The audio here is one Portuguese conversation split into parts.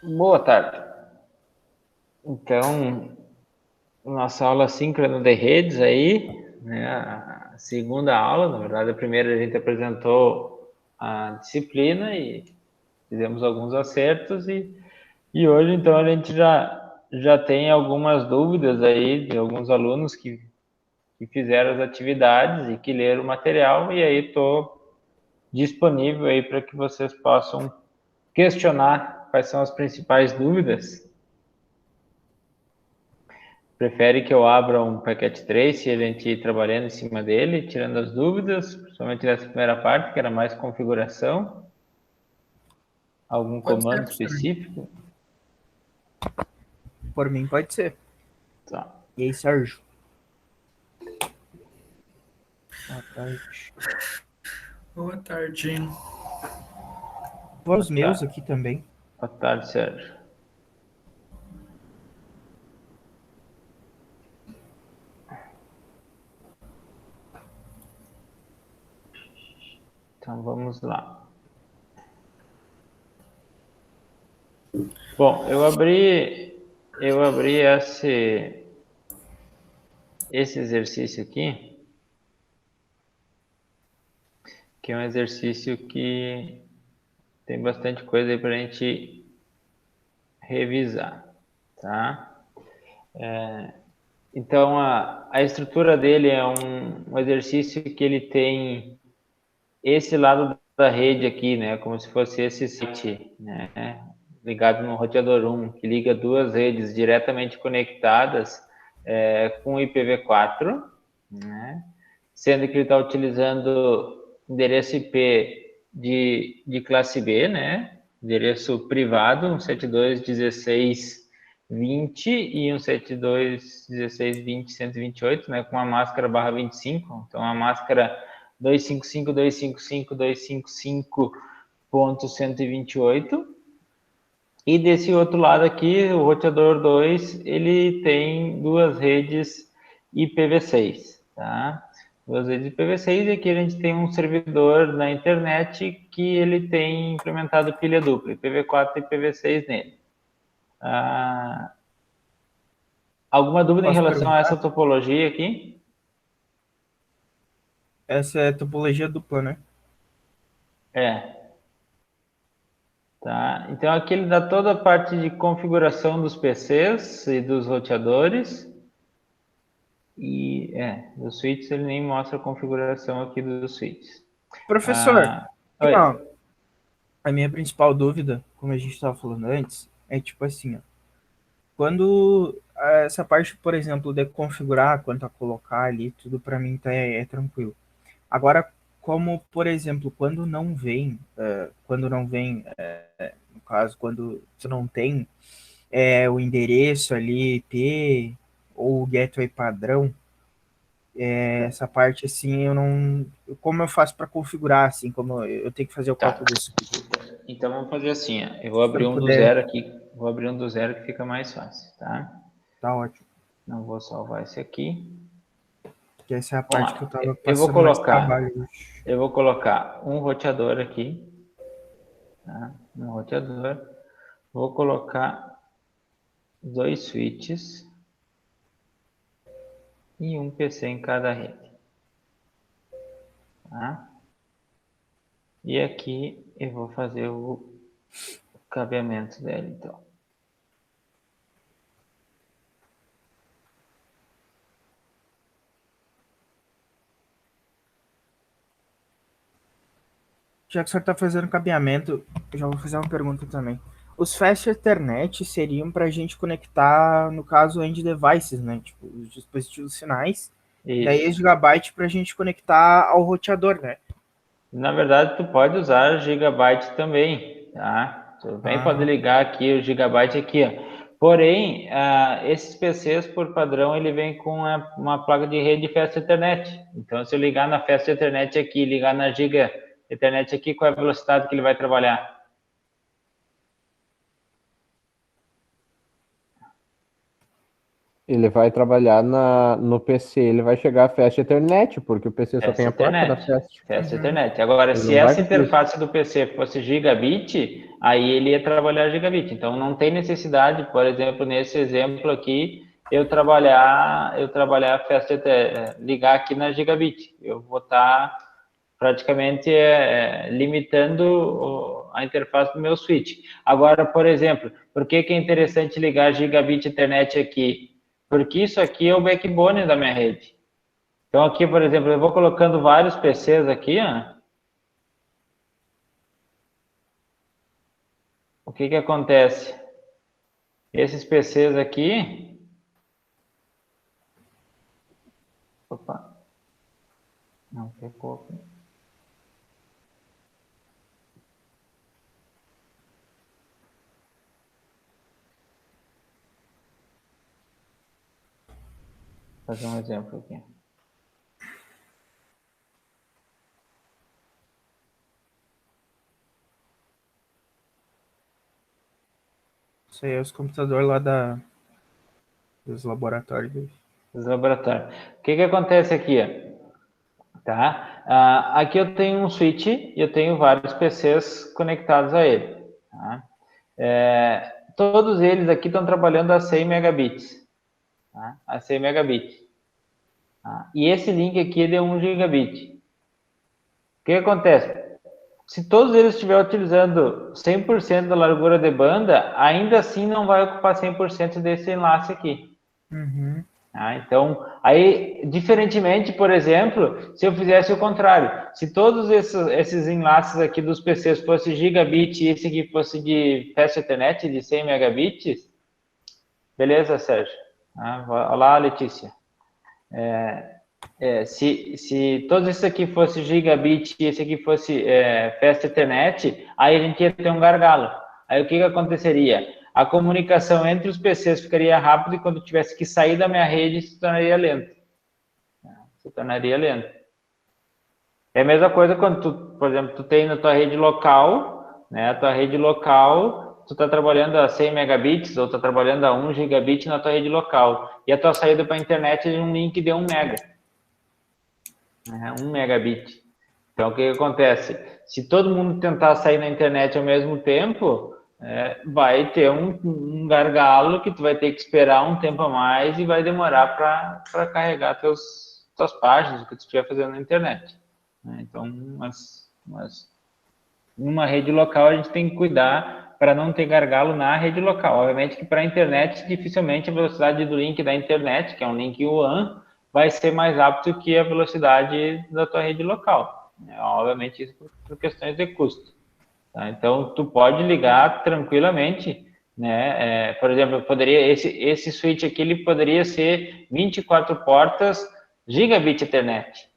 Boa tarde. Então, nossa aula síncrona de redes aí, né? A segunda aula, na verdade, a primeira a gente apresentou a disciplina e fizemos alguns acertos e hoje, então, a gente já tem algumas dúvidas aí de alguns alunos que fizeram as atividades e que leram o material, e aí estou disponível aí para que vocês possam questionar quais são as principais dúvidas. Prefere que eu abra um packet trace e a gente ir trabalhando em cima dele, tirando as dúvidas, principalmente nessa primeira parte, que era mais configuração? Algum Pode ser, comando professor. específico? Por mim, pode ser. Tá. E aí, Sérgio? Boa tarde. Boa tarde. Vou Boa aos meus tarde, aqui também. boa tarde, Sérgio. Então vamos lá. Bom, eu abri esse exercício aqui, que é um exercício que tem bastante coisa aí para a gente revisar, tá? Então, a estrutura dele é um exercício que ele tem esse lado da rede aqui, né? Como se fosse esse switch, né? Ligado no roteador 1, que liga duas redes diretamente conectadas com IPv4, né? Sendo que ele está utilizando endereço IP de classe B, né? Endereço privado, 172.16.20 e 172.16.20.128, né? Com uma máscara /25. Então, a máscara 255.255.255.128. E desse outro lado aqui, o roteador 2, ele tem duas redes IPv6, tá? Duas redes IPv6, e aqui a gente tem um servidor na internet que ele tem implementado pilha dupla, IPv4 e IPv6 nele. Alguma dúvida em Posso relação a essa perguntar? topologia aqui? Essa é topologia dupla, né? É, tá? Então aqui ele dá toda a parte de configuração dos PCs e dos roteadores. E dos switches ele nem mostra a configuração aqui dos switches. Professor, Ah, aqui, oi. ó, a minha principal dúvida, como a gente estava falando antes, é tipo assim, ó, quando essa parte, por exemplo, de configurar, quanto a colocar ali, tudo para mim é tranquilo. Agora, como, por exemplo, no caso, quando você não tem o endereço ali, IP, ou o gateway padrão, essa parte assim, eu não. Como eu faço para configurar, assim, como eu tenho que fazer o Tá. cálculo desse. Então vamos fazer assim, ó. Eu vou Se abrir você um do puder, zero aqui. Vou abrir um do zero que fica mais fácil, tá? tá ótimo. Não vou salvar esse aqui. Que essa é a Vamos parte que eu lá. tava Eu vou passando mais colocar, trabalho hoje. eu vou colocar um roteador aqui, tá? Um roteador. Vou colocar dois switches e um PC em cada rede, tá? E aqui eu vou fazer o cabeamento dele, então. Já que o senhor está fazendo cabeamento, eu já vou fazer uma pergunta também. Os Fast Ethernet seriam para a gente conectar, no caso, end devices, né? Tipo, os dispositivos finais. Daí os Isso. gigabyte para a gente conectar ao roteador, né? Na verdade, tu pode usar Gigabyte também, tá? Tu também pode Ah, ligar aqui o Gigabyte aqui, ó. Porém, esses PCs, por padrão, ele vem com uma placa de rede Fast Ethernet. Então, se eu ligar na Fast Ethernet aqui, ligar na Giga Ethernet aqui, qual é a velocidade que ele vai trabalhar? ele vai trabalhar no PC, ele vai chegar a Fast Ethernet, porque o PC só tem a placa da Fast. Fast Ethernet. Agora, Ele se não vai essa conseguir. interface do PC fosse gigabit, aí ele ia trabalhar gigabit. Então, não tem necessidade, por exemplo, nesse exemplo aqui, eu trabalhar Fast Ethernet, ligar aqui na gigabit. Eu vou estar praticamente limitando a interface do meu switch. Agora, por exemplo, por que é interessante ligar gigabit Ethernet aqui? Porque isso aqui é o backbone da minha rede. Então, aqui, por exemplo, eu vou colocando vários PCs aqui, ó. O que acontece? Esses PCs aqui... Opa. Não, ficou... Vou fazer um exemplo aqui. Isso aí é os computadores lá dos laboratórios. Dos laboratórios. O que acontece aqui, ó? Tá? Aqui eu tenho um switch e eu tenho vários PCs conectados a ele. Tá? Todos eles aqui estão trabalhando a 100 megabits. Tá? A 100 megabits. Tá? E esse link aqui é de 1 gigabit. O que acontece? Se todos eles estiverem utilizando 100% da largura de banda, ainda assim não vai ocupar 100% desse enlace aqui. Uhum. Então, aí, diferentemente, por exemplo, se eu fizesse o contrário, se todos esses enlaces aqui dos PCs fossem gigabit e esse aqui fosse de Fast Ethernet, de 100 megabits, beleza, Sérgio? Olá, Letícia. Se todos esses aqui fossem gigabit e esse aqui fosse Fast Ethernet, aí a gente ia ter um gargalo. Aí o que aconteceria? A comunicação entre os PCs ficaria rápida e quando tivesse que sair da minha rede se tornaria lenta. É a mesma coisa quando tu, por exemplo, tu tem na tua rede local, né? A tua rede local, tu está trabalhando a 100 megabits ou está trabalhando a 1 gigabit na tua rede local. E a tua saída para a internet é um link de 1 mega. 1 megabit. Então, o que acontece? Se todo mundo tentar sair na internet ao mesmo tempo, vai ter um gargalo que tu vai ter que esperar um tempo a mais e vai demorar para carregar tuas páginas, o que tu estiver fazendo na internet. Então, numa rede local, a gente tem que cuidar para não ter gargalo na rede local. Obviamente que para a internet, dificilmente a velocidade do link da internet, que é um link WAN, vai ser mais rápido que a velocidade da tua rede local. Obviamente isso por questões de custo. Tá? Então, tu pode ligar tranquilamente, né? Por exemplo, esse switch aqui, ele poderia ser 24 portas gigabit Ethernet.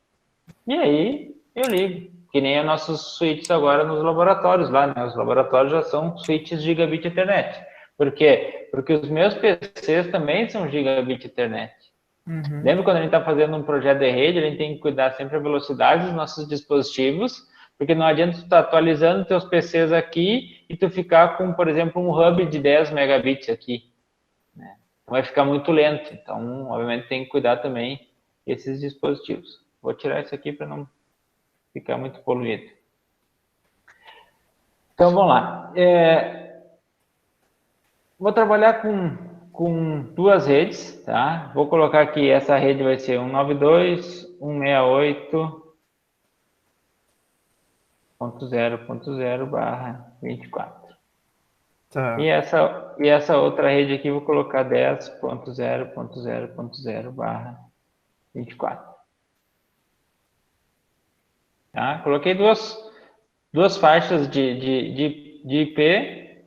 E aí, eu ligo. Que nem os nossos switches agora nos laboratórios lá, né? Os laboratórios já são switches gigabit Ethernet. Por quê? Porque os meus PCs também são gigabit Ethernet. Uhum. Lembra quando a gente está fazendo um projeto de rede, a gente tem que cuidar sempre da velocidade dos nossos dispositivos, porque não adianta tu estar atualizando teus PCs aqui e tu ficar com, por exemplo, um hub de 10 megabits aqui. Né? Vai ficar muito lento. Então, obviamente, tem que cuidar também esses dispositivos. Vou tirar isso aqui para não ficar muito poluído. Então, vamos lá. Vou trabalhar com duas redes, tá? Vou colocar aqui, essa rede vai ser 192.168.0.0/24. Tá. E essa outra rede aqui, vou colocar 10.0.0.0/24. Tá? Coloquei duas faixas de IP,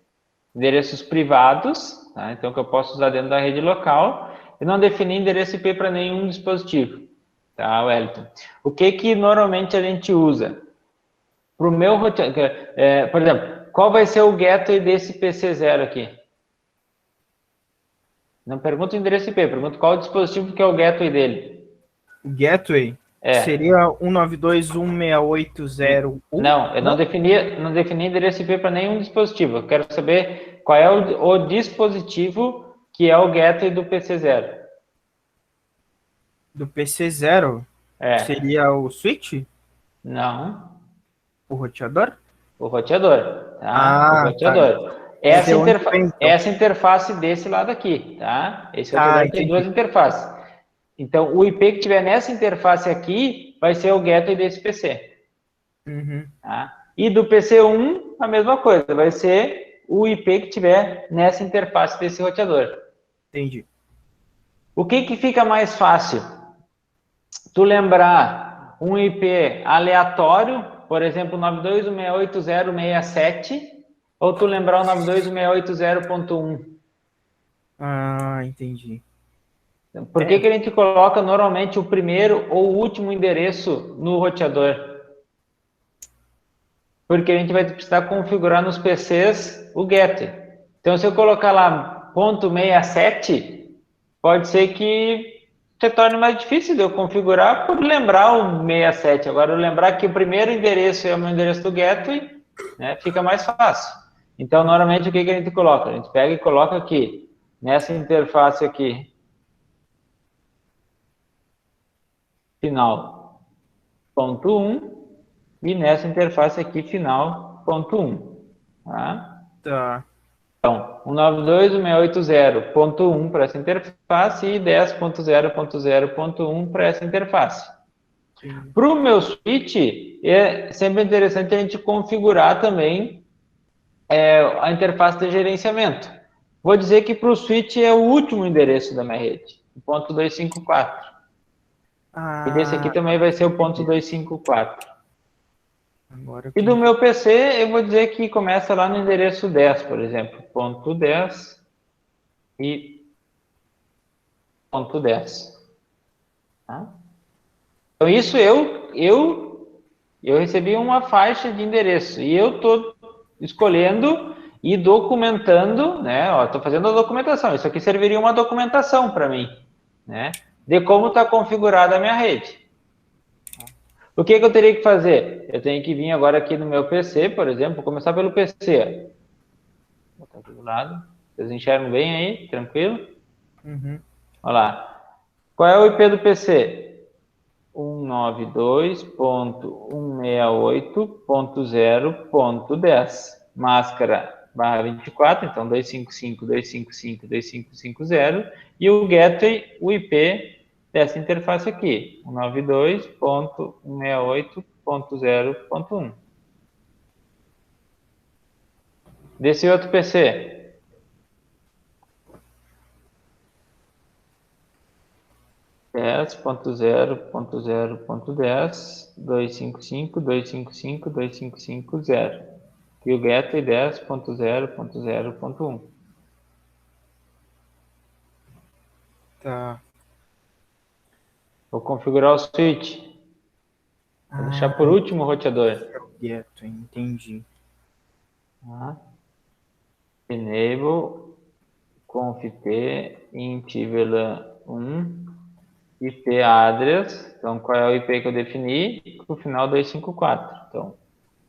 endereços privados, tá? Então que eu posso usar dentro da rede local, e não defini endereço IP para nenhum dispositivo, tá, Wellington? O que normalmente a gente usa? Para o meu roteador, por exemplo, qual vai ser o gateway desse PC0 aqui? Não pergunta o endereço IP, pergunta qual o dispositivo que é o gateway dele. O gateway seria 192.168.0.1. Não, eu não defini endereço IP para nenhum dispositivo. Eu quero saber qual é o dispositivo que é o gateway do PC0. Do PC0 É, seria o switch? não, O roteador? o roteador, tá? O Ah, tá. roteador. É de onde vem, então. Essa interface desse lado aqui, tá? Esse Ah, roteador tem duas entendi. interfaces. Então, o IP que tiver nessa interface aqui vai ser o gateway desse PC. Uhum, Tá? E do PC1, a mesma coisa, vai ser o IP que tiver nessa interface desse roteador. entendi. O que que fica mais fácil? Tu lembrar um IP aleatório, por exemplo, 92.168.0.67, ou tu lembrar o 92.168.0.1? Ah, entendi. Por que que a gente coloca normalmente o primeiro ou o último endereço no roteador? Porque a gente vai precisar configurar nos PCs o gateway. Então, se eu colocar lá .67, pode ser que se torne mais difícil de eu configurar por lembrar o 67. Agora, eu lembrar que o primeiro endereço é o meu endereço do gateway, né, fica mais fácil. Então, normalmente, o que que a gente coloca? A gente pega e coloca aqui, nessa interface aqui, final, ponto 1, e nessa interface aqui, final, ponto 1. Tá? Tá. Então, 192.168.0.1 para essa interface e 10.0.0.1 para essa interface. Entendi. Para o meu switch, é sempre interessante a gente configurar também a interface de gerenciamento. Vou dizer que para o switch é o último endereço da minha rede, o ponto 254. E desse aqui Ah, também vai ser o ponto 254. agora E que do meu PC, eu vou dizer que começa lá no endereço 10, por exemplo. Ponto 10 e ponto 10. Tá? Então, isso eu recebi uma faixa de endereço. E eu estou escolhendo e documentando, né? Estou fazendo a documentação. Isso aqui serviria uma documentação para mim, né? De como está configurada a minha rede. O que eu teria que fazer? Eu tenho que vir agora aqui no meu PC, por exemplo, começar pelo PC. Vou botar aqui do lado. Vocês enxergam bem aí? Tranquilo? Uhum. Olha lá. Qual é o IP do PC? 192.168.0.10. Máscara /24, então 255.255.255.0. E o gateway, o IP dessa interface aqui, 192.168.0.1. Desse outro PC, 10.0.0.10, 255.255.255.0. E o gateway 10.0.0.0.1. Tá. Vou configurar o switch. Vou deixar por último o roteador. Quieto, entendi. Tá? Enable conft int VLAN 1 IP address. Então, qual é o IP que eu defini? O final 254. Então,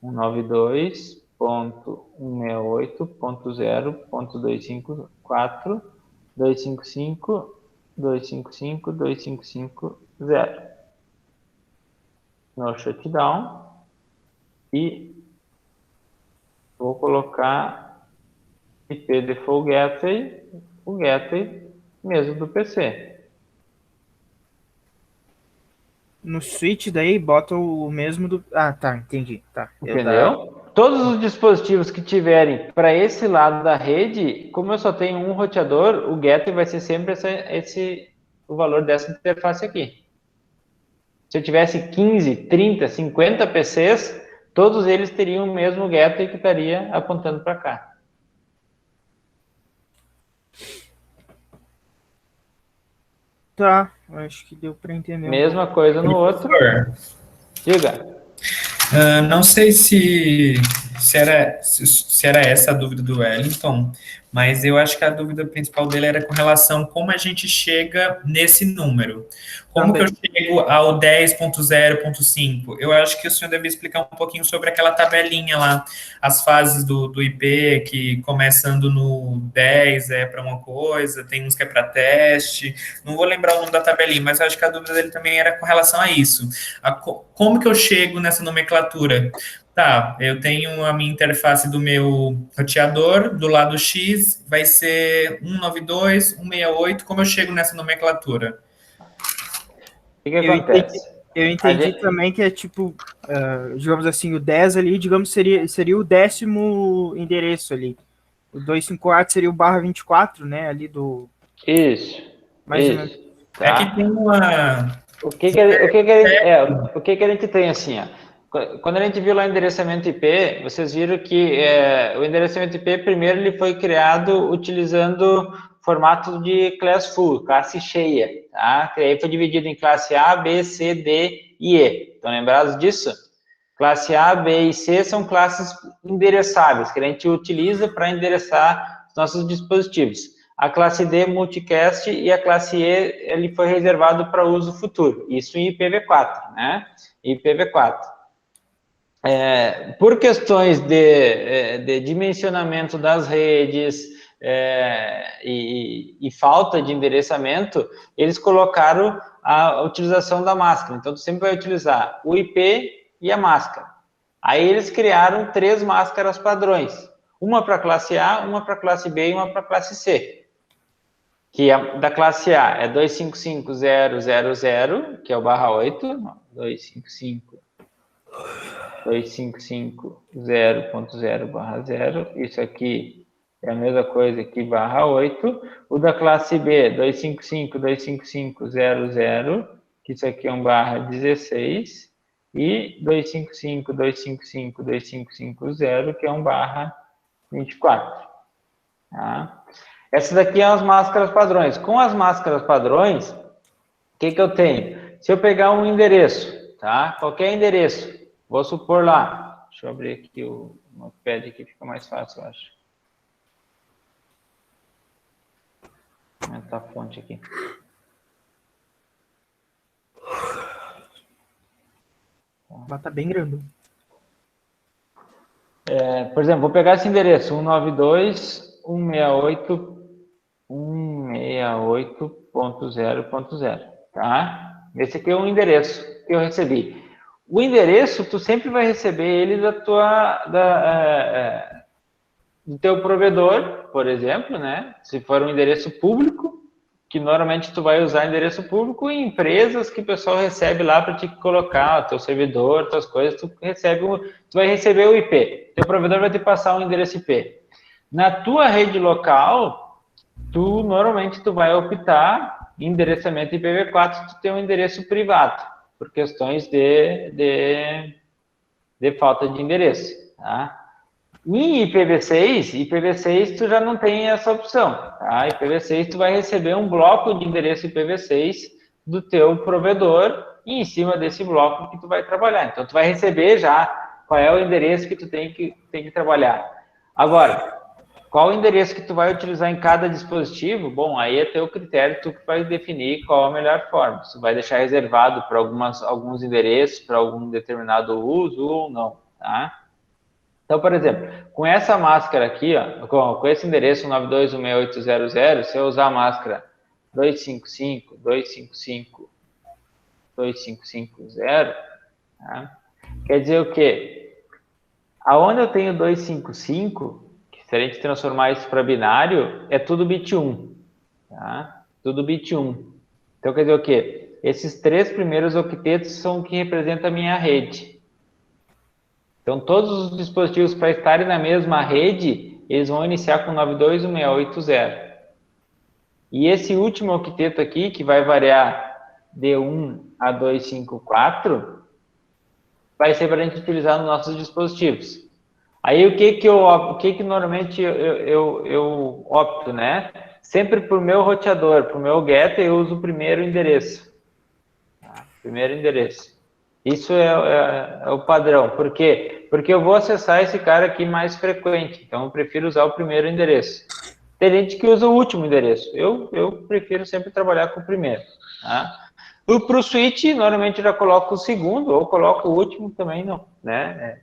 192.168.0.254, 255.255.255.0 no shutdown e vou colocar IP default gateway, o gateway mesmo do PC. No switch daí bota o mesmo do. Ah, tá, entendi. Tá. Entendeu? Todos os dispositivos que tiverem para esse lado da rede, como eu só tenho um roteador, o gateway vai ser sempre o valor dessa interface aqui. Se eu tivesse 15, 30, 50 PCs, todos eles teriam o mesmo gateway que estaria apontando para cá. Tá, acho que deu para entender. Mesma coisa no outro. Professor, Diga. não sei se se era essa a dúvida do Wellington, mas eu acho que a dúvida principal dele era com relação a como a gente chega nesse número. Como que eu chego ao 10.0.5? Eu acho que o senhor deve explicar um pouquinho sobre aquela tabelinha lá, as fases do IP, que começando no 10 é para uma coisa, tem uns que é para teste. Não vou lembrar o nome da tabelinha, mas eu acho que a dúvida dele também era com relação a isso. Como que eu chego nessa nomenclatura? Tá, eu tenho a minha interface do meu roteador, do lado X vai ser 192, 168, como eu chego nessa nomenclatura? O que acontece? Eu entendi também que é tipo, digamos assim, o 10 ali, digamos, seria o 10º endereço ali. O 254 seria o /24, né, ali do... Isso, mais ou isso. menos. Tá? É que tem uma... O que a gente tem assim, ó. Quando a gente viu lá o endereçamento IP, vocês viram que o endereçamento IP, primeiro, ele foi criado utilizando formato de class full, classe cheia, tá? Que aí foi dividido em classe A, B, C, D e E. Estão lembrados disso? Classe A, B e C são classes endereçáveis, que a gente utiliza para endereçar os nossos dispositivos. A classe D, multicast, e a classe E, ele foi reservado para uso futuro. Isso em IPv4, né? IPv4. Por questões de dimensionamento das redes e falta de endereçamento, eles colocaram a utilização da máscara. Então, tu sempre vai utilizar o IP e a máscara. Aí eles criaram 3 máscaras padrões. Uma para a classe A, uma para a classe B e uma para a classe C. Que da classe A é 255.0.0.0, que é o /8, 255.0.0/0, isso aqui é a mesma coisa que /8. O da classe B, 255.255.0.0, que isso aqui é um /16, e 255.255.255.0, que é um /24. Tá? Essas daqui são as máscaras padrões. Com as máscaras padrões, o que eu tenho? Se eu pegar um endereço, tá? Qualquer endereço, vou supor lá. Deixa eu abrir aqui o notepad aqui, fica mais fácil, eu acho. Vou aumentar a fonte aqui. Lá tá bem grande. Por exemplo, vou pegar esse endereço, 192.168.0.0, tá? Esse aqui é o endereço que eu recebi. O endereço, tu sempre vai receber ele do teu provedor, por exemplo, né? Se for um endereço público, que normalmente tu vai usar endereço público em empresas que o pessoal recebe lá para te colocar, teu servidor, tuas coisas, tu vai receber o IP. Teu provedor vai te passar um endereço IP. Na tua rede local, normalmente tu vai optar em endereçamento IPv4, tu tem um endereço privado, por questões de falta de endereço, tá? Em IPv6 tu já não tem essa opção, tá? IPv6 tu vai receber um bloco de endereço IPv6 do teu provedor e em cima desse bloco que tu vai trabalhar. Então tu vai receber já qual é o endereço que tu tem que trabalhar. Agora, qual o endereço que tu vai utilizar em cada dispositivo? Bom, aí é teu critério, tu que vai definir qual a melhor forma. Tu vai deixar reservado para alguns endereços, para algum determinado uso ou não, tá? Então, por exemplo, com essa máscara aqui, ó, com esse endereço 192.168.0.0, se eu usar a máscara 255.255.255.0, tá? Quer dizer o quê? Aonde eu tenho 255, que se a gente transformar isso para binário, é tudo bit 1, tá? Tudo bit 1. Então, quer dizer o quê? Esses 3 primeiros octetos são o que representa a minha rede. Então, todos os dispositivos para estarem na mesma rede, eles vão iniciar com 92.168.0. E esse último octeto aqui, que vai variar de 1 a 254, vai ser para a gente utilizar nos nossos dispositivos. Aí, o que normalmente eu opto, né? Sempre para o meu roteador, para o meu getter, eu uso o primeiro endereço. Tá? Primeiro endereço. Isso é o padrão. Por quê? Porque eu vou acessar esse cara aqui mais frequente, então eu prefiro usar o primeiro endereço. Tem gente que usa o último endereço, eu prefiro sempre trabalhar com o primeiro. Tá? Para o switch, normalmente eu já coloco o segundo, ou coloco o último também, não. Né?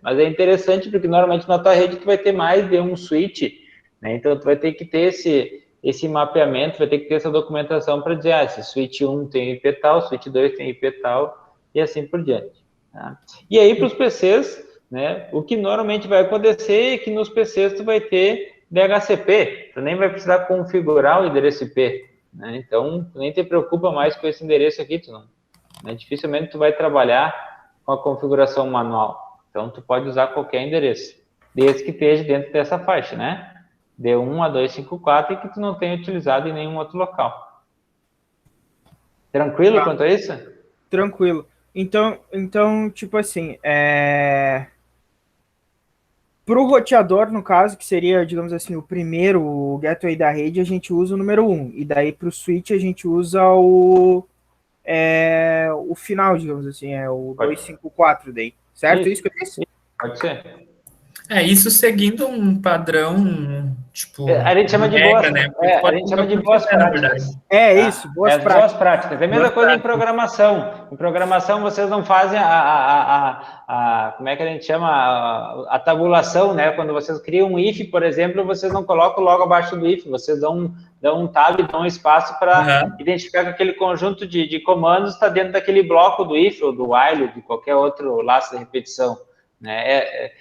Mas é interessante porque normalmente na tua rede tu vai ter mais de um switch, né? Então tu vai ter que ter esse mapeamento, vai ter que ter essa documentação para dizer, esse switch 1 tem IP tal, switch 2 tem IP tal, e assim por diante. Tá? E aí para os PCs, né, o que normalmente vai acontecer é que nos PCs tu vai ter DHCP, tu nem vai precisar configurar o endereço IP, né? Então tu nem te preocupa mais com esse endereço aqui, tu não, né? Dificilmente tu vai trabalhar com a configuração manual, então tu pode usar qualquer endereço, desde que esteja dentro dessa faixa, né? De 1 a 254 e que tu não tenha utilizado em nenhum outro local. Tranquilo quanto a isso? Tranquilo. Então tipo assim, para o roteador, no caso, que seria, digamos assim, o primeiro o gateway da rede, a gente usa o número 1. E daí para o switch a gente usa o final, digamos assim, o 254 daí. Certo? Isso que eu disse? Pode ser. Isso seguindo um padrão, tipo, a gente chama de regra, boas, né? a gente chama de boas práticas. Isso, boas práticas. Boas práticas. É a mesma coisa em programação. Em programação vocês não fazem como é que a gente chama? A tabulação, né? Quando vocês criam um if, por exemplo, vocês não colocam logo abaixo do if, vocês dão um tab, dão um espaço para identificar que aquele conjunto de comandos está dentro daquele bloco do if ou do while, ou de qualquer outro laço de repetição, né?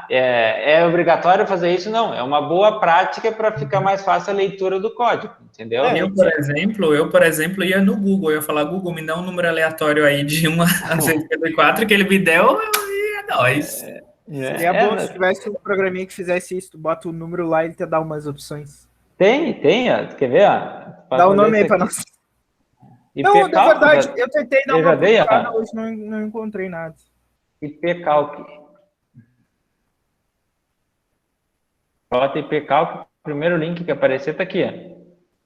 É obrigatório fazer isso? Não, é uma boa prática para ficar mais fácil a leitura do código, entendeu? Eu, por exemplo, ia no Google, eu ia falar, Google, me dá um número aleatório aí de 1 a 254, que ele me deu, é nóis. Seria bom se tivesse um programinha que fizesse isso, tu bota o número lá e ele te dá umas opções. Tem, quer ver? Dá o nome aí para nós. Não, na verdade, eu tentei dar uma procurada, hoje não encontrei nada. IPCalc. Bota IPCalc, o primeiro link que aparecer está aqui.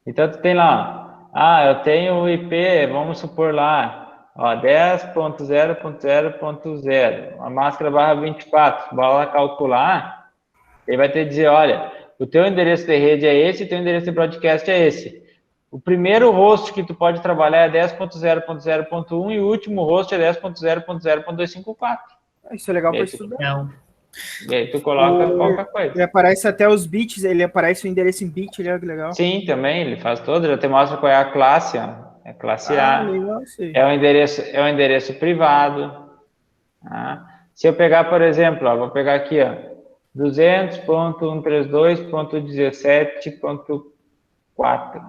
Então, tu tem lá, eu tenho o IP, vamos supor lá, 10.0.0.0, a máscara barra 24, bora calcular, ele vai te dizer, olha, o teu endereço de rede é esse, o teu endereço de broadcast é esse. O primeiro host que tu pode trabalhar é 10.0.0.1 e o último host é 10.0.0.254. Isso é legal para estudar. Não. E aí tu coloca qualquer coisa. Ele aparece até os bits, ele aparece o endereço em bit, ele é legal. Sim, também, ele faz todo, já te mostra qual é a classe, é classe A. Legal, sim. É um endereço privado. Se eu pegar, por exemplo, vou pegar aqui, 200.132.17.4.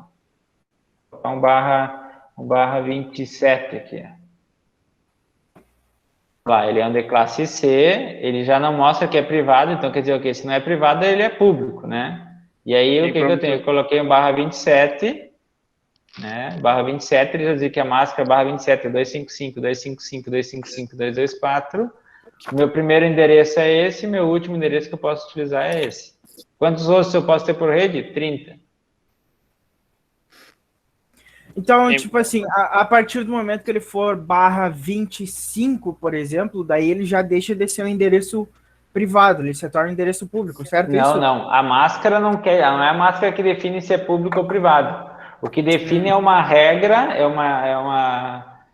Um barra 27 aqui. Lá, ele é um de classe C, ele já não mostra que é privado, então quer dizer o quê? Se não é privado, ele é público, né? E aí, o que eu tenho? Eu coloquei um barra 27, né? Barra 27, ele já diz que a máscara barra 27 é 255, 255, 255, 224. Meu primeiro endereço é esse, meu último endereço que eu posso utilizar é esse. Quantos hosts eu posso ter por rede? 30. Então, tipo assim, a partir do momento que ele for barra 25, por exemplo, daí ele já deixa de ser um endereço privado, ele se torna um endereço público, certo? Não. A máscara não é a máscara que define se é público ou privado. O que define é uma regra, uma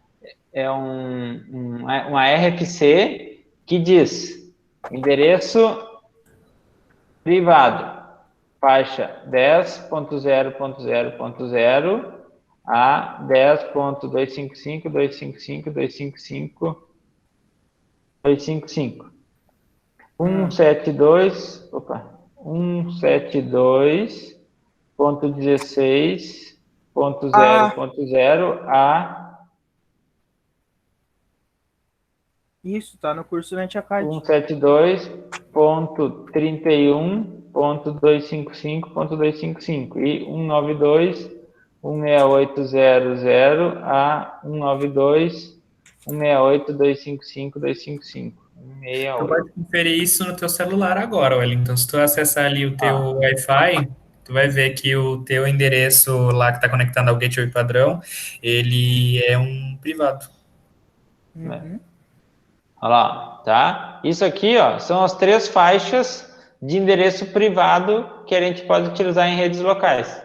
RFC que diz endereço privado, faixa 10.0.0.0 a 10.255.255.255.255. 172.16.0.0 a... Isso, tá no curso NetAcad. 172.31.255.255 e 192.168.00 a 192.168.255.255. Tu pode conferir isso no teu celular agora, Wellington. Se tu acessar ali o teu Wi-Fi, tu vai ver que o teu endereço lá que está conectado ao gateway padrão, ele é um privado. Uhum. Olha lá, tá? Isso aqui, ó, são as 3 faixas de endereço privado que a gente pode utilizar em redes locais.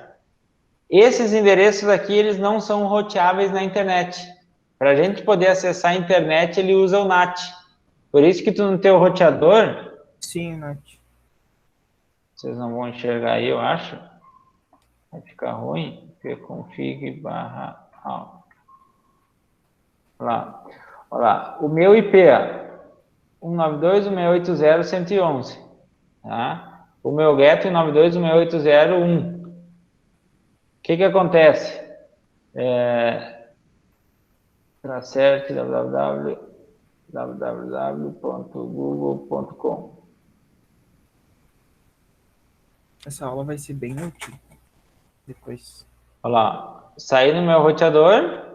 Esses endereços aqui, eles não são roteáveis na internet. Para a gente poder acessar a internet, ele usa o NAT. Por isso que tu no teu roteador... Sim, Nath. Vocês não vão enxergar aí, eu acho. Vai ficar ruim. pconfig/. Lá. Olha lá. O meu IP é 192.168.0.111. Tá? O meu get é 192.168.0.1. O que acontece? Tracert www.google.com. Essa aula vai ser bem útil depois. Olha lá. Saí no meu roteador.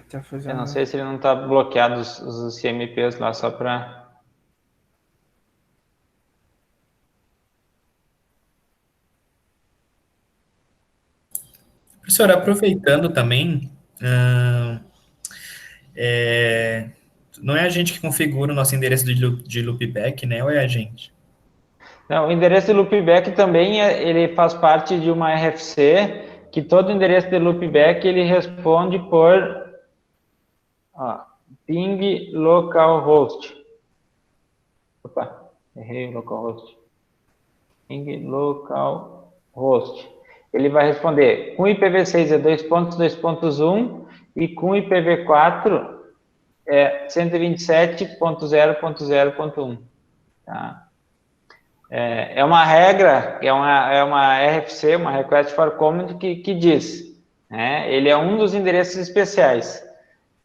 Tá fazendo... Eu não sei se ele não está bloqueado os CMPs lá só para... Professor, aproveitando também, não é a gente que configura o nosso endereço de loopback, né? Ou é a gente? Não, o endereço de loopback também ele faz parte de uma RFC, que todo endereço de loopback ele responde por ping localhost. Opa, errei o localhost. Ping localhost. Ele vai responder com IPv6 é 2.2.1 e com IPv4 é 127.0.0.1. Tá? É uma regra, é uma RFC, uma Request for Comment, que diz, né? Ele é um dos endereços especiais.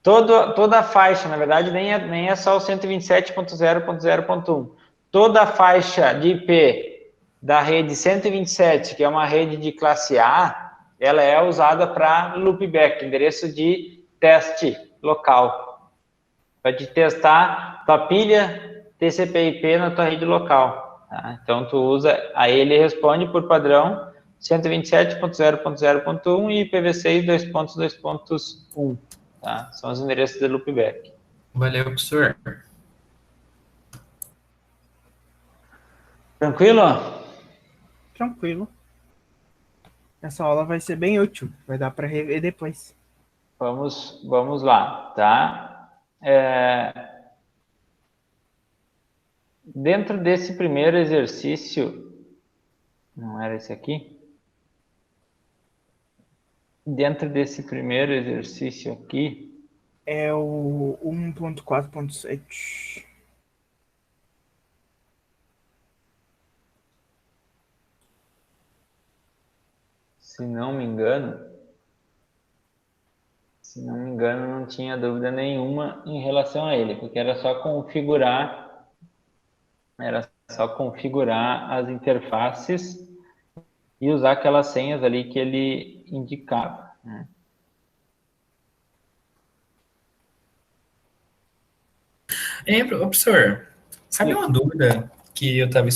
Toda a faixa, na verdade, nem é só o 127.0.0.1. Toda a faixa de IP da rede 127, que é uma rede de classe A, ela é usada para loopback, endereço de teste local. Para te testar tua pilha TCP/IP na tua rede local. Tá? Então, tu usa, aí ele responde por padrão 127.0.0.1 e IPv6 2.2.1. Tá? São os endereços de loopback. Valeu, professor. Tranquilo? Tranquilo. Essa aula vai ser bem útil. Vai dar para rever depois. Vamos lá, tá? Dentro desse primeiro exercício, não era esse aqui? Dentro desse primeiro exercício aqui... É o 1.4.7. Se não me engano, não tinha dúvida nenhuma em relação a ele, porque era só configurar as interfaces e usar aquelas senhas ali que ele indicava, né? Professor, sabe uma dúvida que eu estava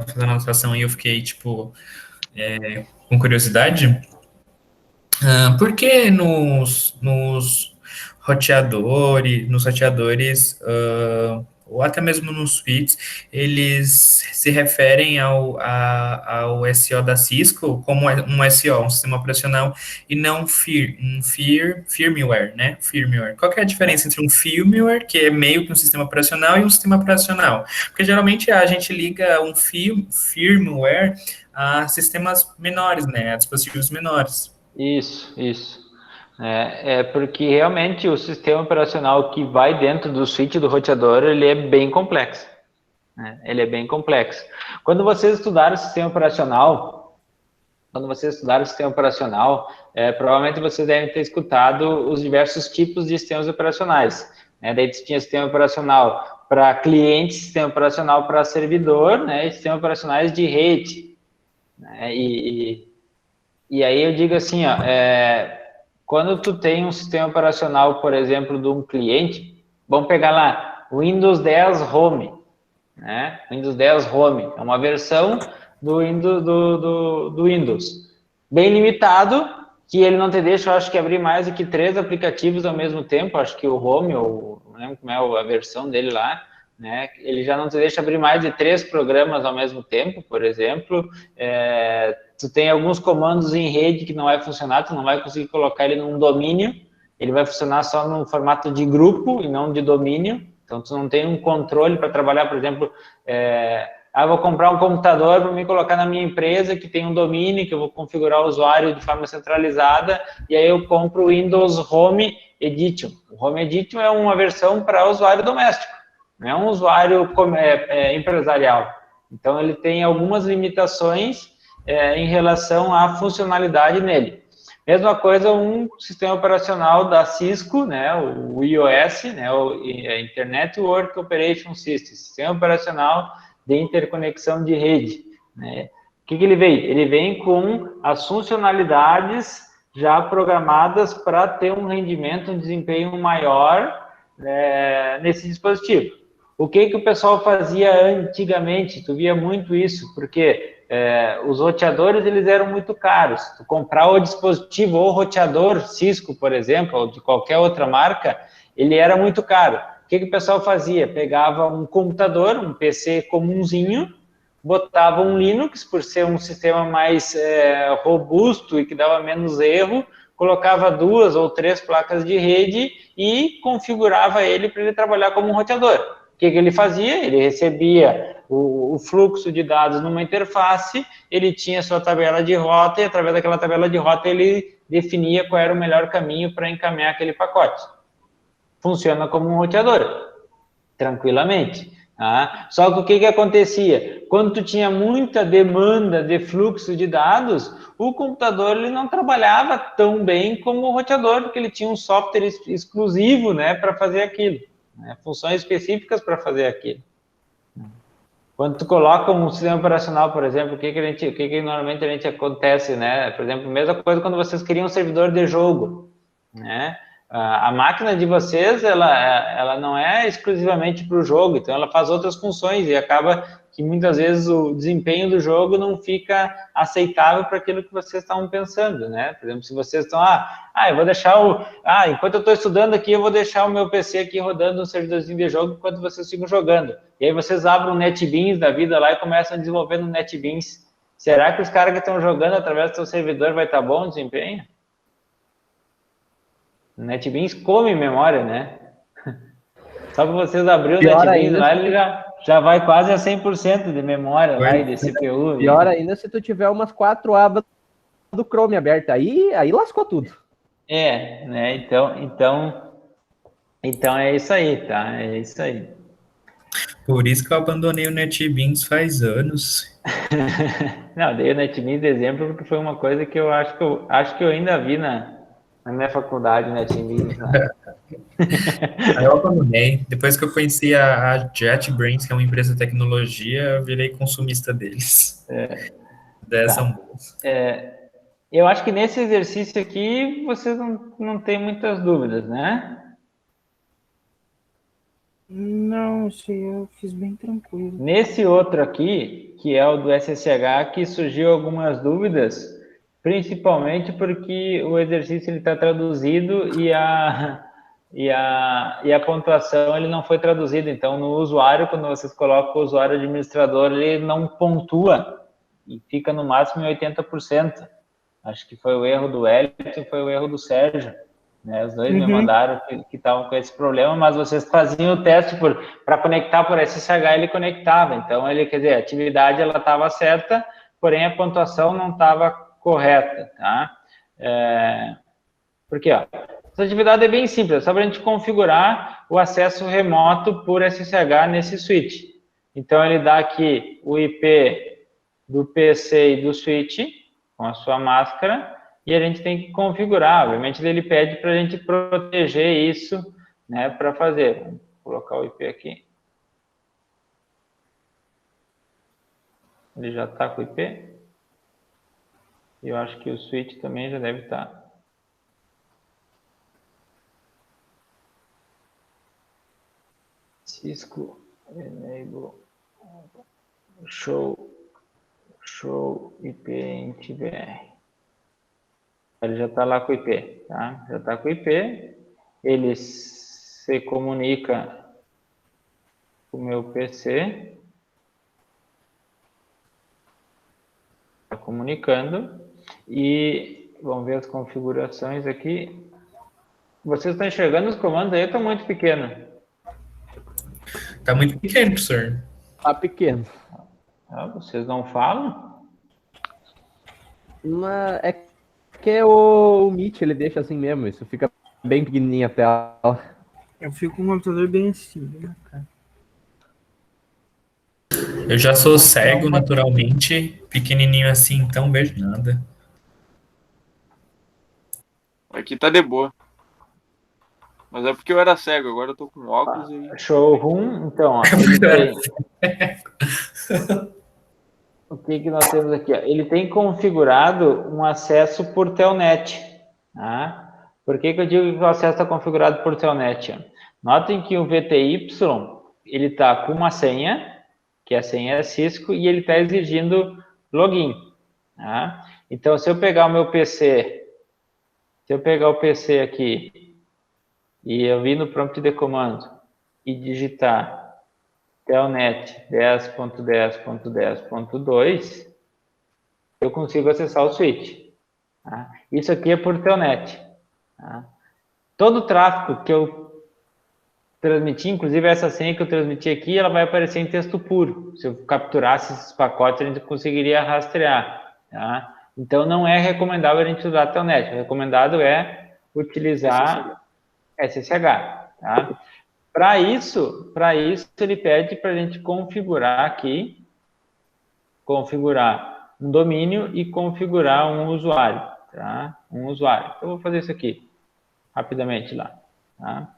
fazendo a anotação e eu fiquei, tipo, com curiosidade? Por que nos roteadores, ou até mesmo nos switches, eles se referem ao SO da Cisco como um SO, um sistema operacional, e não firmware, né? Firmware. Qual que é a diferença entre um firmware, que é meio que um sistema operacional, e um sistema operacional? Porque geralmente a gente liga um firmware a sistemas menores, né? A dispositivos menores. Isso. É porque realmente o sistema operacional que vai dentro do switch do roteador, ele é bem complexo. Né? Ele é bem complexo. Quando vocês estudaram o sistema operacional, provavelmente vocês devem ter escutado os diversos tipos de sistemas operacionais. Né? Daí tinha sistema operacional para cliente, sistema operacional para servidor, né? E sistema operacionais de rede. Né? E aí eu digo assim, ó, quando tu tem um sistema operacional, por exemplo, de um cliente, vamos pegar lá, Windows 10 Home, né? Windows 10 Home, é uma versão do Windows, bem limitado, que ele não te deixa, eu acho que abrir mais do que 3 aplicativos ao mesmo tempo, acho que o Home, ou não lembro como é a versão dele lá, né? Ele já não te deixa abrir mais de 3 programas ao mesmo tempo, por exemplo. Tu tem alguns comandos em rede que não vai funcionar, tu não vai conseguir colocar ele num domínio, ele vai funcionar só no formato de grupo e não de domínio, então tu não tem um controle para trabalhar, por exemplo, vou comprar um computador para me colocar na minha empresa que tem um domínio, que eu vou configurar o usuário de forma centralizada, e aí eu compro o Windows Home Edition. O Home Edition é uma versão para usuário doméstico, não é um usuário empresarial. Então, ele tem algumas limitações em relação à funcionalidade nele. Mesma coisa, um sistema operacional da Cisco, né, o iOS, né, o Internet Work Operation System, sistema operacional de interconexão de rede. Né? O que ele vem? Ele vem com as funcionalidades já programadas para ter um rendimento, um desempenho maior nesse dispositivo. O que o pessoal fazia antigamente? Tu via muito isso, porque os roteadores eles eram muito caros. Tu comprar o dispositivo ou roteador Cisco, por exemplo, ou de qualquer outra marca, ele era muito caro. O que o pessoal fazia? Pegava um computador, um PC comunzinho, botava um Linux, por ser um sistema mais robusto e que dava menos erro, colocava 2 ou 3 placas de rede e configurava ele para ele trabalhar como um roteador. O que ele fazia? Ele recebia o fluxo de dados numa interface, ele tinha sua tabela de rota e através daquela tabela de rota ele definia qual era o melhor caminho para encaminhar aquele pacote. Funciona como um roteador, tranquilamente. Tá? Só que o que acontecia? Quando tu tinha muita demanda de fluxo de dados, o computador ele não trabalhava tão bem como o roteador, porque ele tinha um software exclusivo, né, para fazer aquilo, né, funções específicas para fazer aquilo. Quando tu coloca um sistema operacional, por exemplo, o que normalmente a gente acontece, né? Por exemplo, mesma coisa quando vocês criam um servidor de jogo, né? A máquina de vocês, ela não é exclusivamente para o jogo, então ela faz outras funções e acaba que muitas vezes o desempenho do jogo não fica aceitável para aquilo que vocês estavam pensando, né? Por exemplo, se vocês estão, eu vou deixar enquanto eu estou estudando aqui, eu vou deixar o meu PC aqui rodando um servidorzinho de jogo enquanto vocês ficam jogando. E aí vocês abrem um NetBeans da vida lá e começam a desenvolver no NetBeans. Será que os caras que estão jogando através do seu servidor vai estar bom o desempenho? O NetBeans come memória, né? Só que vocês abrirem o NetBeans lá, ele já vai quase a 100% de memória lá e de CPU. Pior ainda se tu tiver umas 4 abas do Chrome aberta, aí lascou tudo. Né? Então é isso aí, tá? É isso aí. Por isso que eu abandonei o NetBeans faz anos. Não, dei o NetBeans de exemplo porque foi uma coisa que eu acho que eu ainda vi na minha faculdade, NetBeans. Né? Aí eu abandonei. Depois que eu conheci a JetBrains, que é uma empresa de tecnologia, eu virei consumista deles. São boas. Eu acho que nesse exercício aqui vocês não tem muitas dúvidas, né? Não, eu fiz bem tranquilo. Nesse outro aqui, que é o do SSH, que surgiu algumas dúvidas, principalmente porque o exercício está traduzido e a pontuação ele não foi traduzido. Então, no usuário, quando vocês colocam o usuário administrador, ele não pontua e fica no máximo em 80%. Acho que foi o erro do Wellington e foi o erro do Sérgio. Né? Os dois me mandaram que estavam com esse problema, mas vocês faziam o teste para conectar por SSH, ele conectava. Então, quer dizer, a atividade ela estava certa, porém a pontuação não estava correta. Tá? Porque essa atividade é bem simples, é só para a gente configurar o acesso remoto por SSH nesse switch. Então, ele dá aqui o IP do PC e do switch, com a sua máscara, e a gente tem que configurar. Obviamente, ele pede para a gente proteger isso, né, para fazer. Vamos colocar o IP aqui. Ele já está com o IP. E eu acho que o switch também já deve estar. Cisco Enable Show IP IntBR. Ele já está lá com o IP, tá? Já está com o IP. Ele se comunica com o meu PC. Está comunicando. E vamos ver as configurações aqui. Vocês estão enxergando os comandos aí ou estão muito pequenos? Tá muito pequeno, professor. Tá pequeno. Ah, vocês não falam? É que o Meet, ele deixa assim mesmo. Isso fica bem pequenininha a tela. Eu fico com o computador bem assim, né, cara? Eu já sou cego naturalmente, pequenininho assim, então vejo nada. Aqui tá de boa. Mas é porque eu era cego, agora eu tô com óculos e... Showroom, então, ó, ele tem... O que nós temos aqui? Ó? Ele tem configurado um acesso por telnet. Tá? Por que eu digo que o acesso está configurado por telnet? Ó? Notem que o VTY, ele está com uma senha, que a senha é Cisco, e ele está exigindo login. Tá? Então, se eu pegar o meu PC, aqui, e eu vir no prompt de comando e digitar telnet 10.10.10.2, eu consigo acessar o switch. Tá? Isso aqui é por telnet. Tá? Todo o tráfego que eu transmiti, inclusive essa senha que eu transmiti aqui, ela vai aparecer em texto puro. Se eu capturasse esses pacotes, a gente conseguiria rastrear. Tá? Então, não é recomendável a gente usar telnet. O recomendado é utilizar SSH. Tá? Para isso, ele pede para a gente configurar aqui, configurar um domínio e configurar um usuário, tá? Um usuário. Então, eu vou fazer isso aqui, rapidamente lá, tá?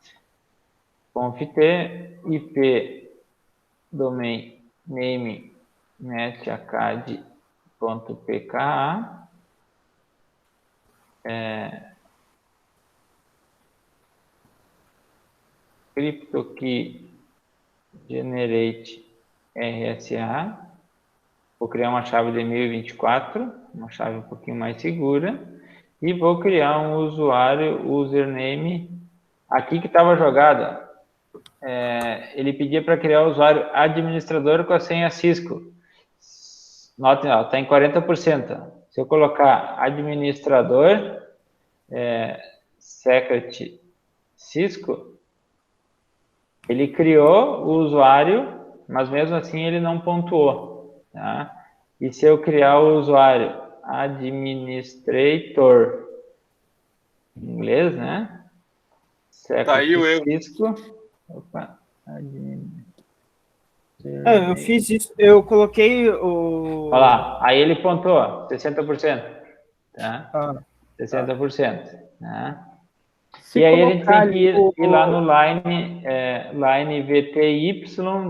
Conft IP domain name netacad.pka CryptoKey generate RSA. Vou criar uma chave de 1024, uma chave um pouquinho mais segura. E vou criar um usuário, username. Aqui que estava jogado, ele pedia para criar o usuário administrador com a senha Cisco. Notem, está em 40%. Se eu colocar administrador, secret Cisco, ele criou o usuário, mas mesmo assim ele não pontuou. Tá? E se eu criar o usuário administrator, em inglês, né? Tá aí o erro. Cisco. Opa, eu fiz isso, eu coloquei o... Olha lá, aí ele pontuou 60%. Tá? 60%. Né? E aí a gente tem que ir lá no line VTY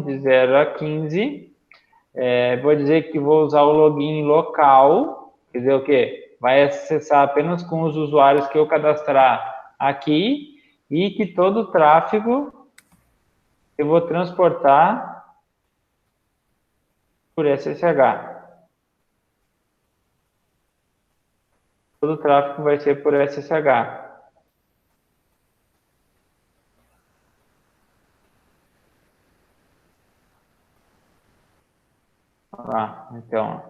de 0 a 15. Vou dizer que vou usar o login local, quer dizer o quê? Vai acessar apenas com os usuários que eu cadastrar aqui e que todo o tráfego eu vou transportar por SSH. Todo o tráfego vai ser por SSH. Lá, então,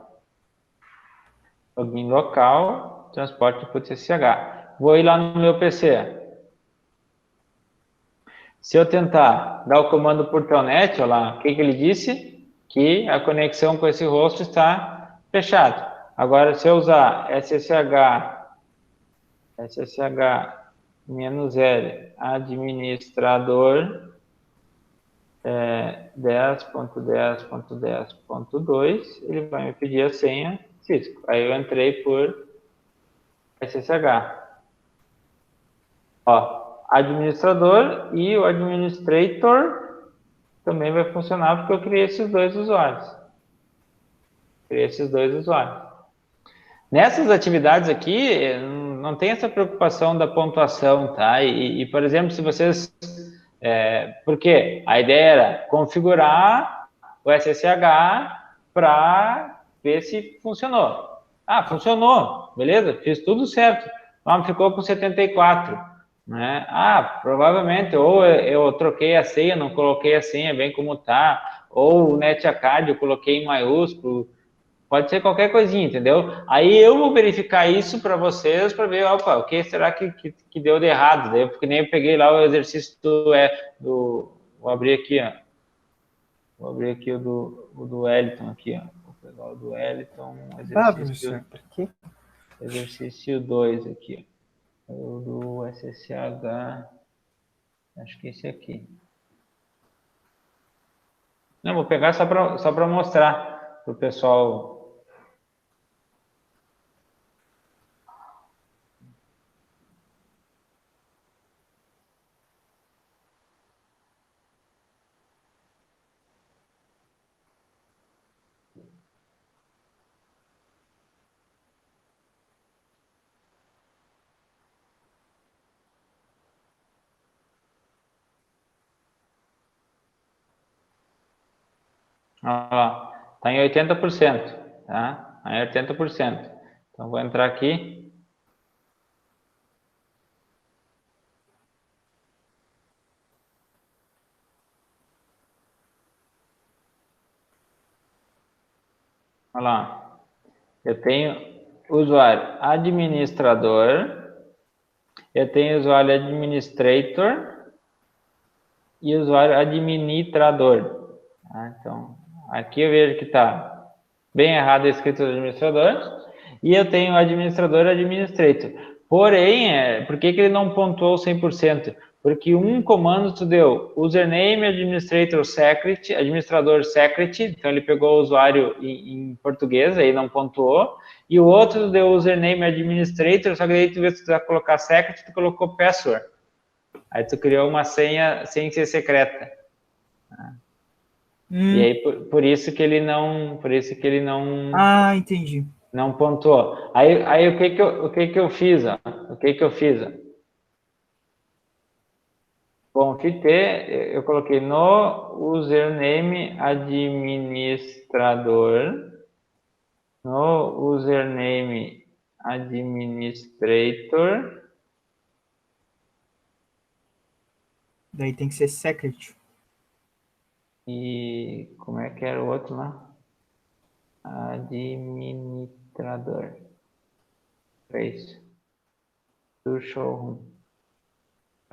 login local, transporte por SSH. Vou ir lá no meu PC. Se eu tentar dar o comando por telnet, olha lá, o que ele disse? Que a conexão com esse host está fechada. Agora, se eu usar SSH-L administrador 10.10.10.2, ele vai me pedir a senha Cisco. Aí eu entrei por SSH. Ó, administrador e o administrator também vai funcionar porque eu criei esses dois usuários. Nessas atividades aqui, não tem essa preocupação da pontuação, tá? E por exemplo, se vocês... porque a ideia era configurar o SSH para ver se funcionou. Ah, funcionou, beleza? Fiz tudo certo. ficou com 74, né? Provavelmente, ou eu troquei a senha, não coloquei a senha bem como tá, ou o NetAcad eu coloquei em maiúsculo, pode ser qualquer coisinha, entendeu? Aí eu vou verificar isso para vocês, para ver, opa, o que será que deu de errado? Daí, porque nem eu peguei lá o exercício vou abrir aqui, ó. Vou abrir aqui o do Wellington aqui, ó. Vou pegar o do Wellington, professor, pra quê? exercício 2 aqui, ó. O do SSH, acho que esse aqui. Não, vou pegar só para mostrar para o pessoal. Está em 80%, tá? Está em 80%. Então, vou entrar aqui. Olha lá. Eu tenho usuário administrador, eu tenho usuário administrator e usuário administrador. Tá? Então, aqui eu vejo que está bem errado a escrita do administrador, e eu tenho administrador e administrator. Porém, por que ele não pontuou 100%? Porque um comando tu deu username administrador secret, então ele pegou o usuário em português, aí não pontuou, e o outro tu deu username administrator, só que aí tu vê se tu vai colocar secret, tu colocou password. Aí tu criou uma senha sem ser secreta. E aí por isso que ele não, Entendi. não pontuou. Aí o que que eu fiz? Ó? O que que eu fiz? Ó? Bom, eu coloquei no username administrador, no username administrator. Daí tem que ser secret. E como é que era o outro lá? Administrador. É isso. Do showroom.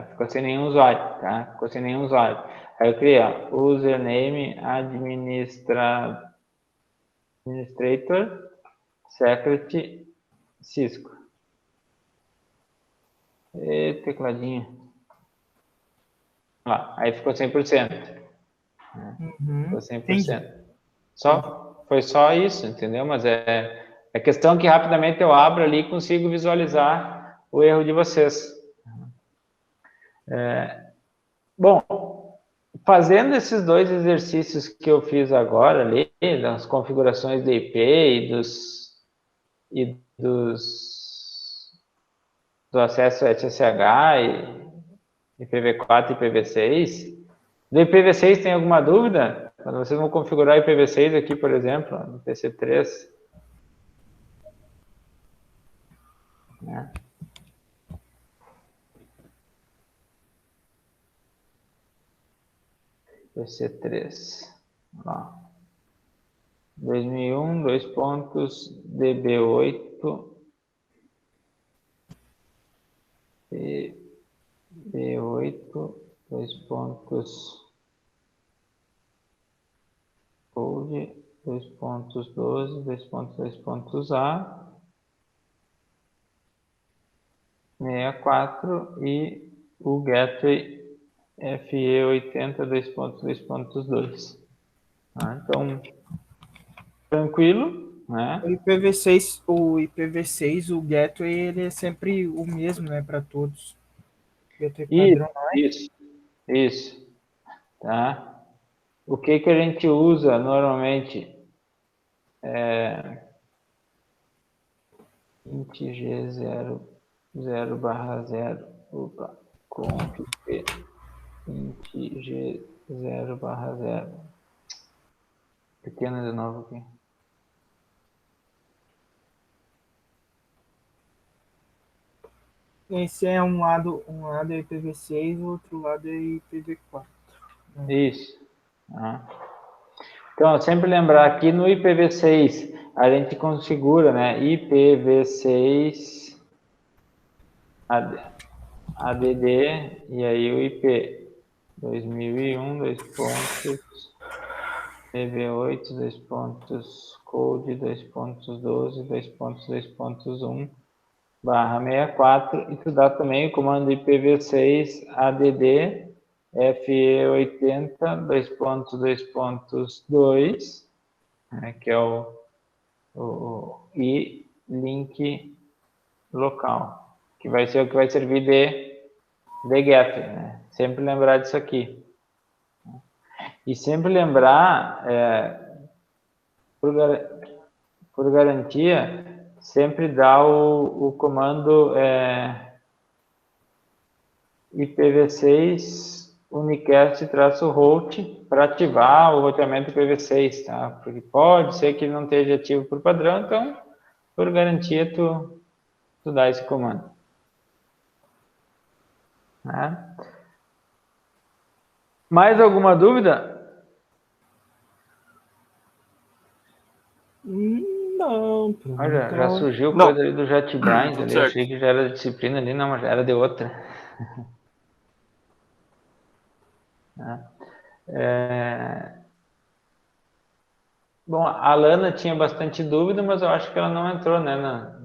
Ficou sem nenhum usuário, tá? Ficou sem nenhum usuário. Aí eu criei, ó, username administrator secret Cisco. E tecladinho. Lá, aí ficou 100%. Ficou 100%. Foi só isso, entendeu? Mas é questão que rapidamente eu abro ali e consigo visualizar o erro de vocês. Bom, fazendo esses dois exercícios que eu fiz agora ali, das configurações de IP do acesso SSH e IPv4 e IPv6. Do IPv6 tem alguma dúvida? Quando vocês vão configurar IPv6 aqui, por exemplo, no PC3. Né? PC3. Lá. 2001, 2 pontos, DB8. DB8, 2 pontos. Code, 2 pontos 12, 2 pontos 2 pontos A, 64 e o gateway FE80, 2 pontos 2 pontos 2. Tá? Então, tranquilo, né? O IPv6, o gateway, ele é sempre o mesmo, né, para todos. Gateway padrão, não é? Isso. Tá? O que a gente usa normalmente int g0/0, opa, conf int g0/0. Pequeno de novo aqui. Esse é um lado é IPv6, o outro lado é IPv4. Isso. Então, sempre lembrar aqui no IPv6, a gente configura, né, IPv6 ADD, e aí o IP 2001, 2 pontos, PV8, 2 pontos, code, 2.12, 2.2.1, barra 64, e tu dá também o comando IPv6 ADD FE80 2.2.2, né, que é o e link local, que vai ser o que vai servir de gateway, né? Sempre lembrar disso aqui. E sempre lembrar, por garantia, sempre dá o comando IPv6 unicast-host para ativar o roteamento IPv6, tá? Porque pode ser que ele não esteja ativo por padrão, então, por garantia, tu dá esse comando. Né? Mais alguma dúvida? Não, Olha, já surgiu coisa ali do JetBrains ali, achei que já era disciplina ali, não, mas já era de outra. Bom, a Lana tinha bastante dúvida, mas eu acho que ela não entrou, né,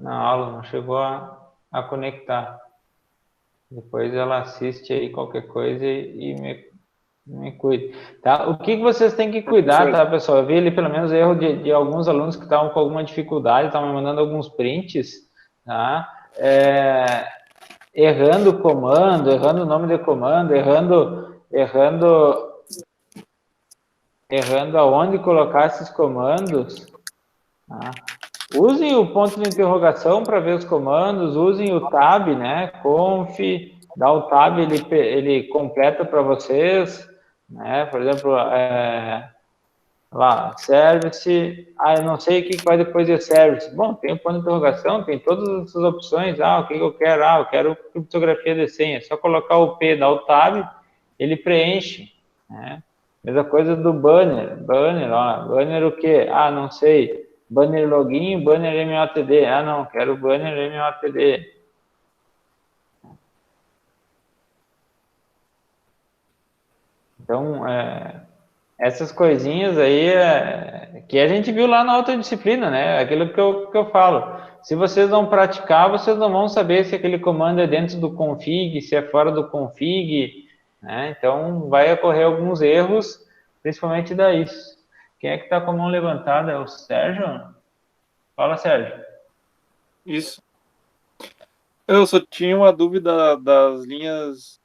na aula, não chegou a conectar. Depois ela assiste aí qualquer coisa e me cuide. Tá? O que vocês têm que cuidar, tá, pessoal? Eu vi ali pelo menos erro de alguns alunos que estavam com alguma dificuldade, estavam me mandando alguns prints, tá? Errando o comando, errando o nome de comando, errando aonde colocar esses comandos. Tá? Usem o ponto de interrogação para ver os comandos, usem o tab, né? Conf, dá o tab, ele completa para vocês, né? Por exemplo, lá, service, eu não sei o que vai depois de service. Bom, tem o ponto de interrogação, tem todas essas opções, o que eu quero? Eu quero criptografia de senha, é só colocar o P, dar o tab, ele preenche, né? Mesma coisa do banner, banner o quê? Não sei, banner login, banner MOTD, não, quero banner MOTD. Então, essas coisinhas aí que a gente viu lá na outra disciplina, né? Aquilo que eu falo. Se vocês não praticar, vocês não vão saber se aquele comando é dentro do config, se é fora do config, né? Então, vai ocorrer alguns erros, principalmente daí. Quem é que está com a mão levantada? É o Sérgio? Fala, Sérgio. Isso. Eu só tinha uma dúvida das linhas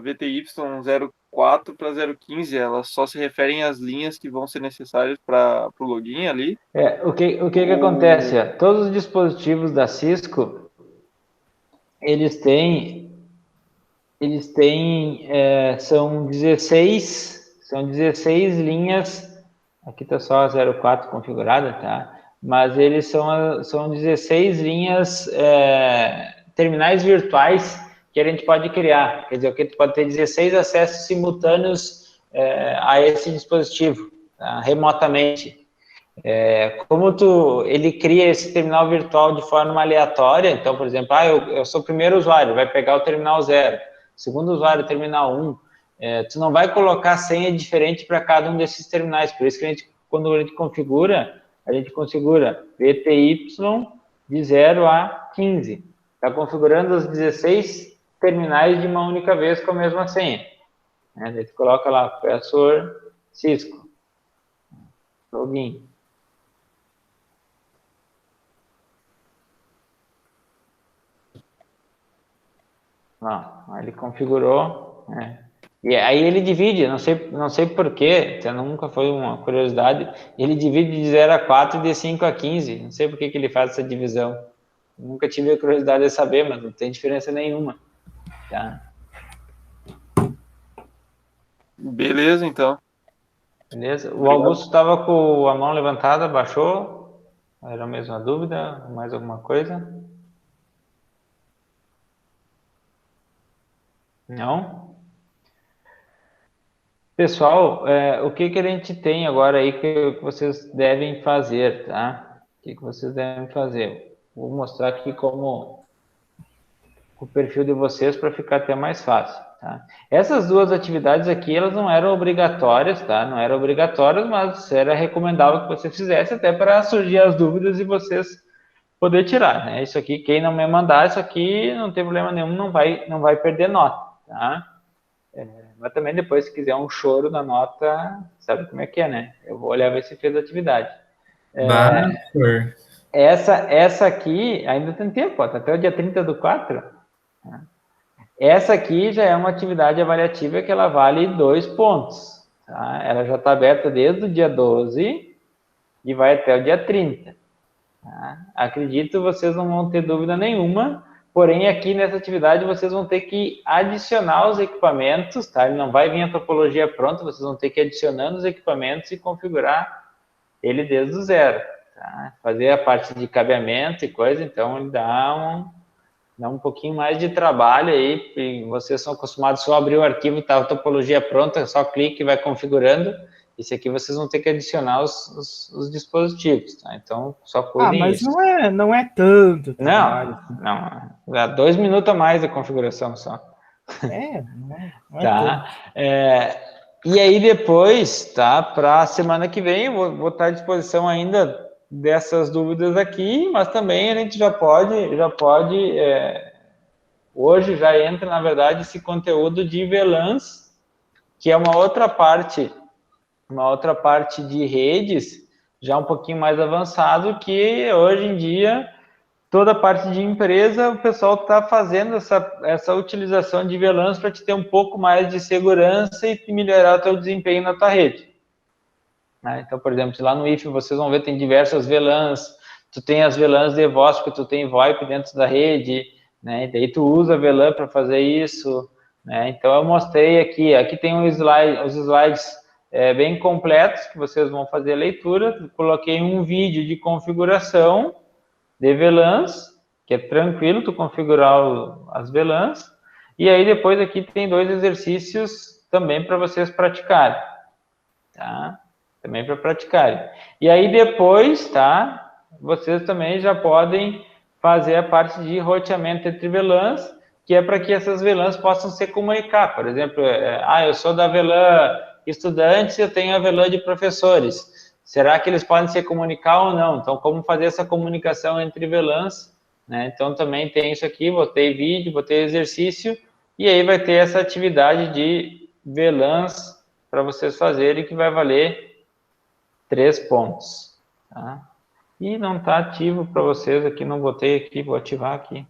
VTY 04 para 015, elas só se referem às linhas que vão ser necessárias para o login ali? O que acontece? Todos os dispositivos da Cisco, eles têm são 16 linhas, aqui está só a 04 configurada, tá? Mas eles são 16 linhas, terminais virtuais que a gente pode criar. Quer dizer, que tu pode ter 16 acessos simultâneos a esse dispositivo, tá? Remotamente. Como ele cria esse terminal virtual de forma aleatória, então, por exemplo, eu sou o primeiro usuário, vai pegar o terminal 0, segundo usuário, terminal 1, tu não vai colocar senha diferente para cada um desses terminais, por isso que quando a gente configura VTY de 0 a 15, está configurando os 16 terminais de uma única vez com a mesma senha, né? Daí tu coloca lá, professor Cisco, login. Ele configurou, né? E aí ele divide, não sei porquê, nunca foi uma curiosidade, ele divide de 0 a 4 e de 5 a 15, não sei por que ele faz essa divisão, nunca tive a curiosidade de saber, mas não tem diferença nenhuma, tá? Beleza, então. Beleza? O Augusto estava com a mão levantada, baixou, era a mesma dúvida, mais alguma coisa? Não? Pessoal, o que a gente tem agora aí que vocês devem fazer, tá? O que vocês devem fazer? Vou mostrar aqui como o perfil de vocês para ficar até mais fácil, tá? Essas duas atividades aqui, elas não eram obrigatórias, tá? Não eram obrigatórias, mas era recomendável que você fizesse até para surgir as dúvidas e vocês poder tirar, né? Isso aqui, quem não me mandar isso aqui, não tem problema nenhum, não vai perder nota, tá? Mas também depois, se quiser um choro na nota, sabe como é que é, né? Eu vou olhar ver se fez atividade. Bacana. Essa aqui, ainda tem tempo, ó, tá até o dia 30/4. Essa aqui já é uma atividade avaliativa que ela vale 2 pontos. Tá? Ela já está aberta desde o dia 12 e vai até o dia 30. Tá? Acredito vocês não vão ter dúvida nenhuma, porém aqui nessa atividade vocês vão ter que adicionar os equipamentos, tá? Ele não vai vir a topologia pronta, vocês vão ter que ir adicionando os equipamentos e configurar ele desde o zero. Tá? Fazer a parte de cabeamento e coisa, então ele dá um pouquinho mais de trabalho aí, e vocês são acostumados só a abrir o arquivo, tá a topologia pronta, só clique e vai configurando. Esse aqui vocês vão ter que adicionar os dispositivos, tá? Então, só cuidem mas isso. não é tanto trabalho. Não. Dá 2 minutos a mais a configuração só. Não é tá? tanto. E aí depois, tá? Para a semana que vem, eu vou estar à disposição ainda dessas dúvidas aqui, mas também a gente já pode hoje já entra, na verdade, esse conteúdo de VLANs, que é uma outra parte de redes, já um pouquinho mais avançado, que hoje em dia, toda a parte de empresa, o pessoal está fazendo essa utilização de VLANs para te ter um pouco mais de segurança e melhorar o teu desempenho na tua rede. Então, por exemplo, lá no IF vocês vão ver, tem diversas VLANs, tu tem as VLANs de voz, porque tu tem VoIP dentro da rede, né? E daí tu usa a VLAN para fazer isso, né? Então eu mostrei aqui tem os slides bem completos, que vocês vão fazer a leitura, coloquei um vídeo de configuração de VLANs, que é tranquilo tu configurar as VLANs, e aí depois aqui tem 2 exercícios também para vocês praticarem, tá? Também para praticarem. E aí depois, tá? Vocês também já podem fazer a parte de roteamento entre VLANs, que é para que essas VLANs possam se comunicar. Por exemplo, eu sou da VLAN estudantes e eu tenho a VLAN de professores. Será que eles podem se comunicar ou não? Então, como fazer essa comunicação entre VLANs? Né? Então, também tem isso aqui, botei vídeo, botei exercício, e aí vai ter essa atividade de VLANs para vocês fazerem, que vai valer 3 pontos, tá? E não está ativo para vocês aqui, não botei aqui, vou ativar aqui.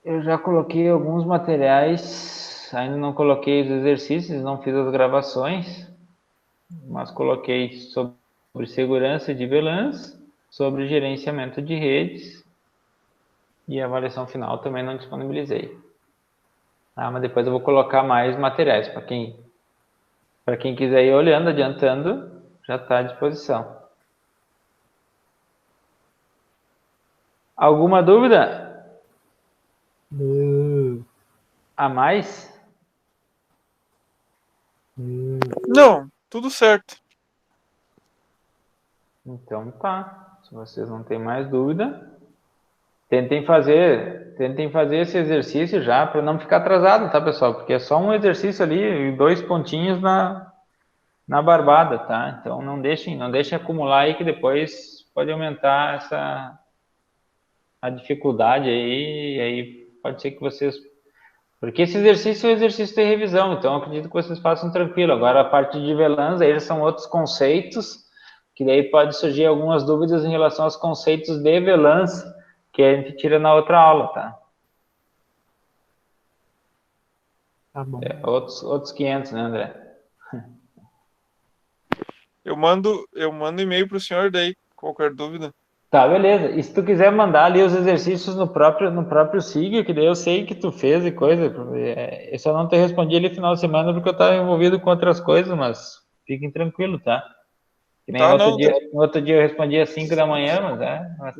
Eu já coloquei alguns materiais, ainda não coloquei os exercícios, não fiz as gravações, mas coloquei sobre segurança de VLANs, sobre gerenciamento de redes, e a avaliação final também não disponibilizei. Mas depois eu vou colocar mais materiais para quem quiser ir olhando, adiantando, já está à disposição. Alguma dúvida? A mais? Não, tudo certo. Então tá. Se vocês não têm mais dúvida, tentem fazer esse exercício já para não ficar atrasado, tá, pessoal? Porque é só um exercício ali, 2 pontinhos na barbada, tá? Então não deixem acumular aí, que depois pode aumentar a dificuldade aí pode ser que vocês... Porque esse exercício é um exercício de revisão, então eu acredito que vocês façam tranquilo. Agora a parte de VLANs aí já são outros conceitos, que daí pode surgir algumas dúvidas em relação aos conceitos de VLANs, que a gente tira na outra aula, tá? Tá bom. Outros 500, né, André? Eu mando e-mail para o senhor daí, qualquer dúvida. Tá, beleza. E se tu quiser mandar ali os exercícios no próprio SIG, que daí eu sei que tu fez e coisa, eu só não te respondi ali no final de semana porque eu estava envolvido com outras coisas, mas fiquem tranquilos, tá? Que nem no outro dia eu respondi às 5 da manhã, mas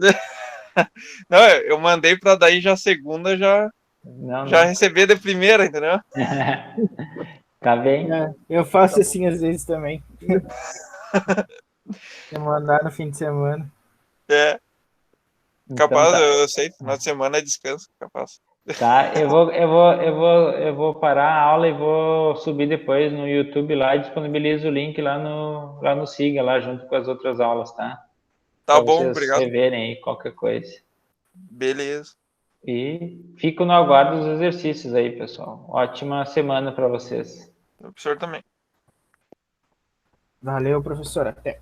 Não, eu mandei para daí já segunda já receber de primeira, entendeu? Tá bem. Eu faço assim às vezes também. Se mandar no fim de semana. É. Então Capaz, tá. eu sei, final de semana é descanso, capaz. Tá, eu vou parar a aula e vou subir depois no YouTube lá e disponibilizo o link lá no Siga, lá junto com as outras aulas, tá? Tá Para bom, vocês obrigado. reverem aí qualquer coisa. Beleza. E fico no aguardo dos exercícios aí, pessoal. Ótima semana para vocês. O professor também. Valeu, professor. Até.